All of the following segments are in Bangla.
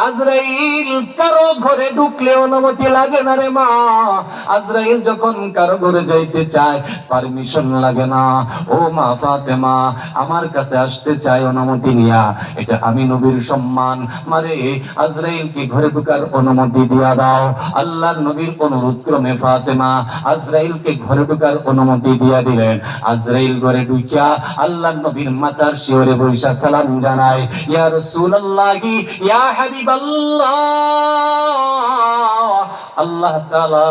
আজরাইল কারো ঘরে ঢুকলে অনুমতি লাগে না রে মা। আজরাইল যখন কারো ঘরে যাইতে চায় পারমিশন লাগে না। ও মা ফাতেমা আমার কাছে আসতে চায় অনুমতি নিয়া, এটা আমি নবীর সম্মান। মারে আজরাইলকে ঘরে ঢোকার অনুমতি দিয়া দাও। আল্লাহর নবীর অনুরোধ ক্রমে ফাতেমা আজরাইলকে ঘরে ঢোকার অনুমতি দিয়া দিলেন। আজরাইল ঘরে ঢুকিয়া আল্লাহর নবীর মাথার শিওরে বৈশা সালাম জানায়, ইয়া রাসূলুল্লাহি ইয়া হাবিবাল্লাহ, আল্লাহ তাআলা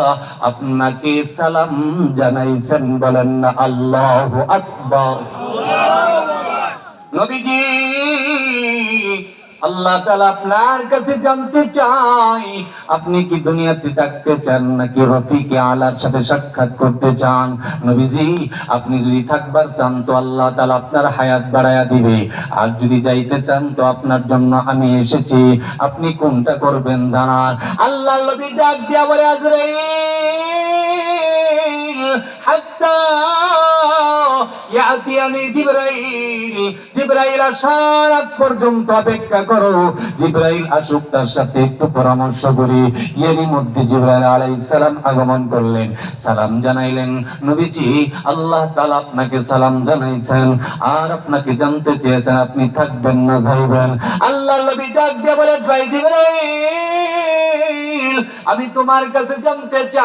আপনাকে সালাম জানাইছেন, বলেন না আল্লাহু আকবার। নবীজি আল্লাহ তাআলা আপনার কাছে জানতে চাই, আপনি কি দুনিয়াতে থাকতে চান নাকি রফিকে আলার সাথে সাক্ষাৎ করতে চান? নবীজি আপনি যদি থাকবার চান তো আল্লাহ তাআলা আপনার হায়াত বাড়ায়া দিবে, আর যদি যাইতে চান তো আপনার জন্য আমি এসেছি, আপনি কোনটা করবেন জানান। আল্লাহ নবী ডাক দিয়া বলে, আজরাইল হাত্তা ইয়াতিয়ানি জিবরাইল, জিবরাইল আসার আগ পর্যন্ত অপেক্ষা করো। জিবরাইল আসুক, তার সাথে একটু পরামর্শ করি। এরই মধ্যে জিবরাইল আলাইহিস সালাম আগমন করলেন, সালাম জানাইলেন। নবীজি আল্লাহ তাআলা আপনাকে সালাম জানাইছেন, আর আপনাকে জানতে চেয়েছেন আপনি থাকবেন না যাইবেন। আল্লাহর নবী ডাক দিয়ে বলে, যাই জিবরাইল আমি তোমার কাছে জানতে চাই,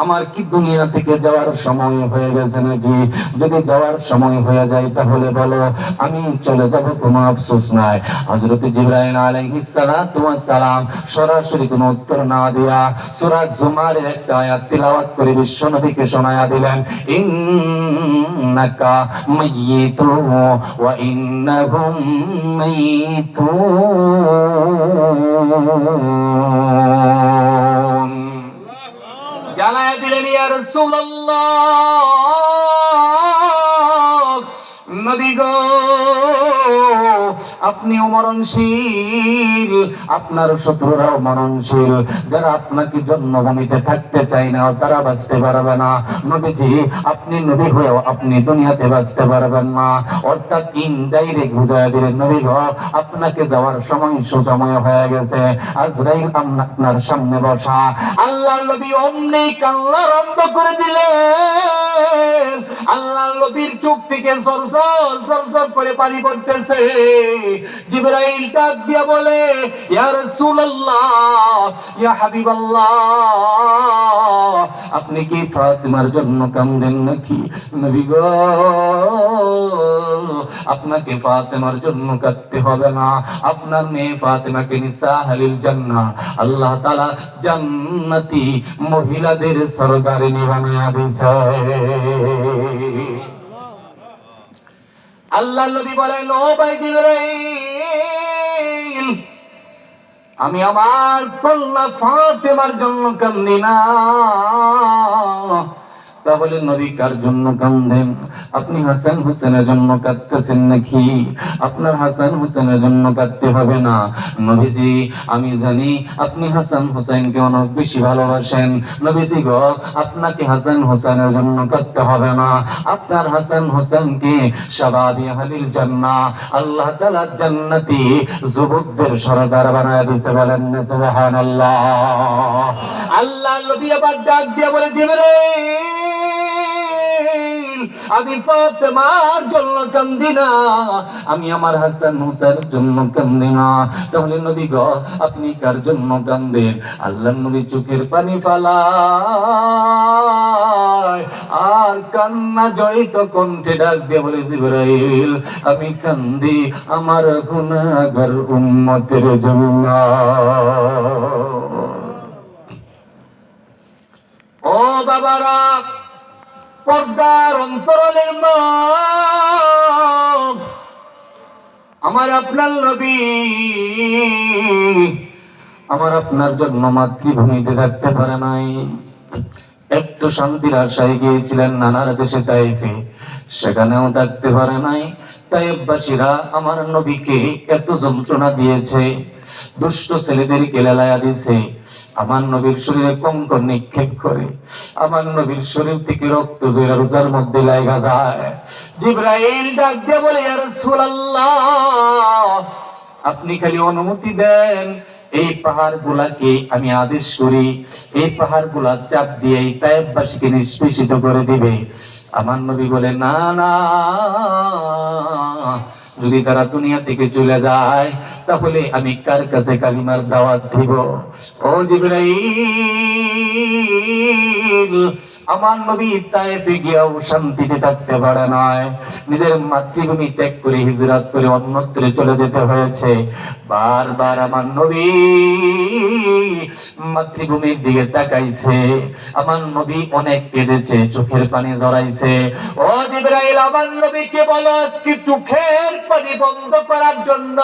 আমার কি দুনিয়া থেকে যাওয়ার সময় হয়ে গেছে নাকি? যদি যাওয়ার সময় হয়ে যায় তাহলে বলো, আমি চলে যাব, কোনো আফসোস নাই। হযরত জিবরাইল আলাইহিস সালাতু ওয়াস সালাম সরাসরি কোনো উত্তর না দিয়া সূরা জুমারের একটা আয়াত তিলাওয়াত করে বিশ্ব নবীকে শোনায়া দিলেন, ইন্নাকা মাইয়িতু ওয়া ইন্নাহুম মাইয়িতুন। জানায়া দিলেন, ইয়া রাসূলুল্লাহ নবী গো আপনিও মরণশীল, আপনার শত্রুরাও মরণশীল। যারা আপনাকে জন্মভূমিতে থাকতে চায় না তারা বাঁচতে পারবে না। নবীজি আপনি নবী হয়েও আপনি দুনিয়াতে বাঁচতে পারবেন না। অর্থাৎ ইনডাইরেক্ট বুঝায় দিলেন, নবী গো আপনাকে যাওয়ার সময় সুসময় হয়ে গেছে। আজরাইল আপনার সামনে বসা। আল্লাহ নবী অমনি কান্না আরম্ভ করে দিলেন। আল্লাহ নবীর চোখ থেকে সরসর সরসর করে পানি পড়তেছে। জিবরাইল ডাক দিয়া বলে, ইয়া রাসূলুল্লাহ ইয়া হাবিবাল্লাহ আপনি কি ফাতিমার জন্য কাঁদেন নাকি? নবী গো আপনাকে ফাতিমার জন্য কাঁদতে হবে না, আপনার মেয়ে ফাতিমাকে নিসাহালিল জান্নাহ আল্লাহ তাআলা জান্নাতি মহিলাদের সরদারিনী বানিয়ে দিয়েছে। আল্লাহ নবী বলেন, ও ভাই জিবরাইল আমি আমার কন্যা ফাতেমার জন্য কান্দি না। তাহলে নবী কার জন্য কাঁদেন? আপনি হাসান হোসেনের জন্য কাঁদতেছেন নাকি? আপনার হাসান হোসেনের জন্য কাঁদতে হবে না। নবীজি আমি জানি আপনি হাসান হোসেনকে অনেক বেশি ভালোবাসেন। নবীজি গো আপনাকে হাসান হোসেনের জন্য কাঁদতে হবে না। আপনার হাসান হোসেনকে শাবাবি আহলিল জান্নাহ আল্লাহ তাআলা জান্নাতি যুবকদের সরদার বানায় দিয়েছে, বলেন না সুবহানাল্লাহ। আল্লাহ নবী আবার ডাক দিয়ে বলে, জিবরাইল আমি ফাতেমার জন্য কান্দি না, আমি আমার হাসান হোসেনের জন্য কান্দি না। তাহলে নবী গো আপনি কার জন্য কান্দেন? আল্লাহ নবী চোখের পানি ফালায় আর কান্না জড়িত কণ্ঠে ডাক দিয়ে বলে, জিবরাইল আমি কান্দি আমার গুনাহগার উম্মতের জন্য। ও বাবারা, পর্দার অন্তরালের মা, আমার আপনার নবী আমার আপনার জন্য মাতৃভূমিতে থাকতে পারে নাই। একটু শান্তির আশায় গিয়েছিলেন নানার দেশে তাইফে, সেখানেও থাকতে পারে নাই। তাইফবাসীরা আমার নবীকে এত যন্ত্রণা দিয়েছে, দুষ্ট ছেলেদেরকে লেলায়া দিয়েছে, আমার নবীর শরীরে কঙ্কর নিক্ষেপ করে, আমার নবীর শরীর থেকে রক্ত জোড়া রোজার মধ্যে লাগা যায়। জিবরাইল ডাক দিয়ে বলে, ইয়া রাসূলুল্লাহ আপনি খালি অনুমতি দেন, এই পাহাড় গুলাকে আমি আদেশ করি, এই পাহাড় গুলা চাপ দিয়ে এই তায়েববাসীকে নিষ্পেষিত করে দিবে। আমার নবী বলে, না না, যদি তারা দুনিয়া থেকে চলে যায় তাহলে আমি কার কাছে কালিমার দাওয়াত দিব? ও জিবরাইল, আমার নবী তায়েফে গিয়েও শান্তিতে থাকতে পারে নয়, নিজের মাতৃভূমি ত্যাগ করে হিজরত করে অন্যত্রে চলে যেতে হয়েছে। বারবার আমার নবী মাতৃভূমির দিকে তাকাইছে, আমার নবী অনেক কেঁদেছে, চোখের পানি জড়াইছে। ও জিবরাইল, আমার নবীকে বলো আজকে চোখের পানি বন্ধ করার জন্য,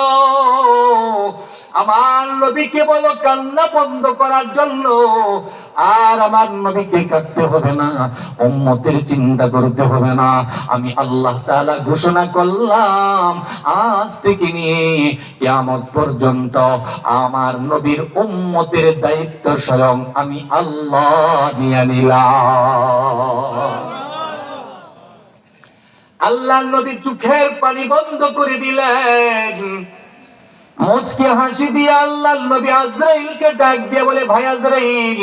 আমার নবীকে বলো কান্না বন্ধ করার জন্য। আর আমার নবীকে কাঁদতে হবে না, উম্মতের চিন্তা করতে হবে না। আমি আল্লাহ তাআলা ঘোষণা করলাম, আজ থেকে নিয়ে কিয়ামত পর্যন্ত আমার নবীর উম্মতের দায়িত্ব স্বয়ং আমি আল্লাহ নিয়ে নিলাম। আল্লাহ নবী চোখের পানি বন্ধ করে দিলেন। মুচকি হাসি দিয়ে আল্লাহ নবী আজরাইলকে ডাক দিয়ে বলে, ভাই আজরাইল,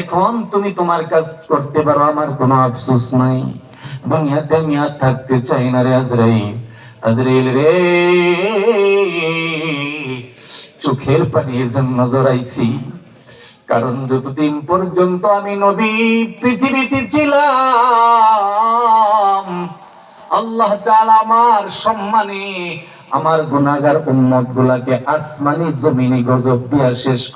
এখন তুমি তোমার কাজ করতে পারো, আমার কোনো আফসোস নাই। দুনিয়াতে আমি আর থাকতে চাই না রে আজরাইল। আজরাইল রে, চোখের পানি এজন্য জড়াইছি কারণ যতদিন পর্যন্ত আমি নবী পৃথিবীতে ছিলাম, আল্লাহ তাআলা আমার সম্মানে আমার গুনাহগার উম্মত গুলাকে আসমানি জমিনে গজব দিয়া শেষ করে